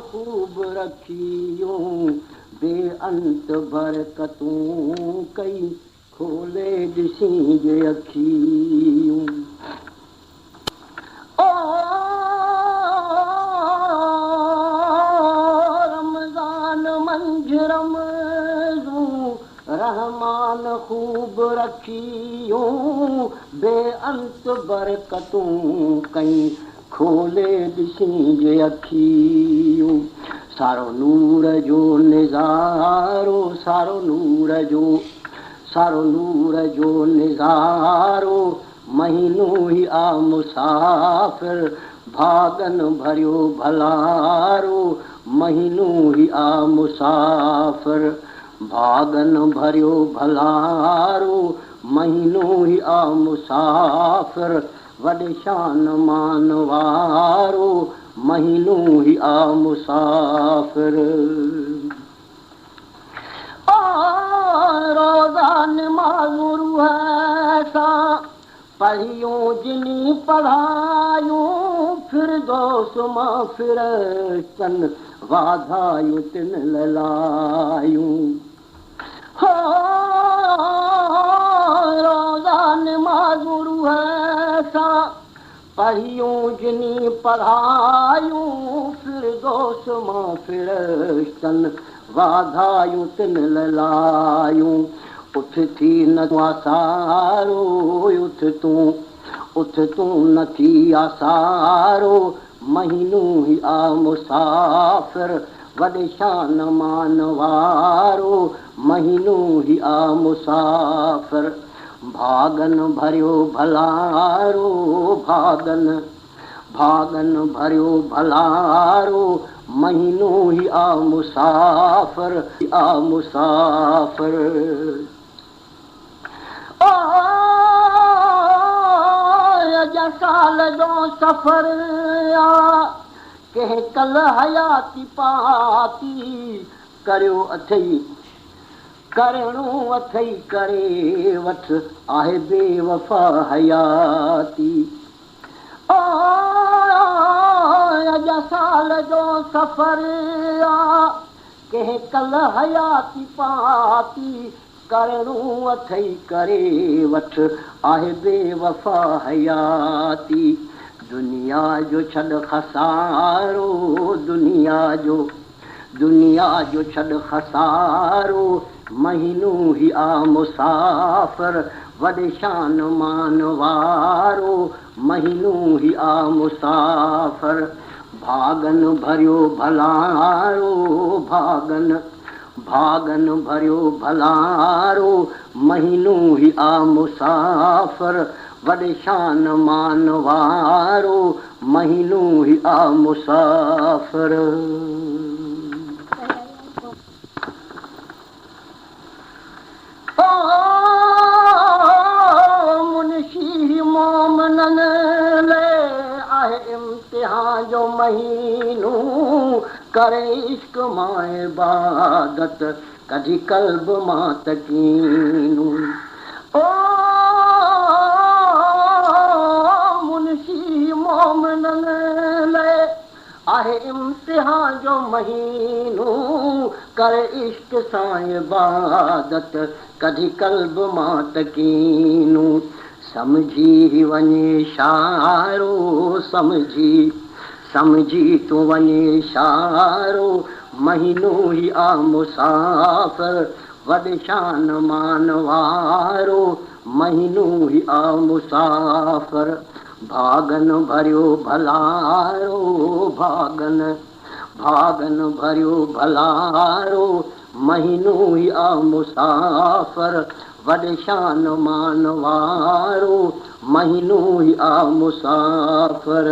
खूब रखियूं बेअंत बरकतूं कई खोले ॾिसी जे अखियूं। ओ रमज़ान मंझरम रहमान खूब रखियूं बेअंत बरकतूं कई खोले ॾिसी जे अखियूं। सारो नूर जो निज़ारो सारो नूर जो निज़ारो महीनो ई आ मुसाफ़िर भागन भरियो भलारो महीनो ई आ मुसाफ़िर भागन भरियो भलारो महीनो ई आ मुसाफ़िर वॾे शान मान वारो महीनो ई आ मुसाफ़िर। रोज़ा निमाज़ूं रूह सां पढ़ियूं जिनी पढ़ायूं फिरदौस मां फिरस्तन वाधायूं तिन ललायूं। हो रोज़ा निमाज़ूं रूह सां पढ़ियूं जिनी पढ़ायूं फिरदौस मां फिरस्तन वाधायूं तिन ललायूं। उथ थी न आसारो उथ तूं न थी आसारो महीनो ई आ मुसाफ़िर वॾे शान मान वारो महीनो ई आ मुसाफ़िर भागन भरियो भलारो भागन भरियो भलारो महीनो ई आ मुसाफ़िर साल जो सफ़र आ कंहिं कल हयाती पाती करियो अथई करणो अथई करे वठ आहे बेवफ़ा हयाती। साल जो सफ़र आ कंहिं कल हयाती पाती करणो अथई करे वठ आहे बेवफ़ा हयाती। दुनिया जो छॾ खसारो दुनिया जो छॾ खसारो महीनो ई आ मुसाफ़िर वॾे शान मान वारो महीनो ई आ मुसाफ़िर भागन भरियो भलारो भागन भरियो भलारो महीनो ई आ मुसाफ़िर वॾे शान मान वारो महीनो ई आ मुसाफ़िर। मुंशी मोमिनन लाइ आहे इम्तिहान जो महीनो करे इश्क मां इबादत कढी क़ल्ब मां तकीनू। ओ मुंशी मोमिनन लाइ आहे इम्तिहान जो महीनो करे इश्क सां इबादत कढी क़ल्ब मां तकीनू। समझी वञे इशारो समझी तूं वञे इशारो महीनो ई आ मुसाफ़िर वॾे शान मान वारो महीनो ई आ मुसाफ़िर भागन भरियो भलारो भागन भरियो भलारो महीनो ई आ मुसाफ़िर वॾे शान मान वारो महीनो ई आ मुसाफ़िर।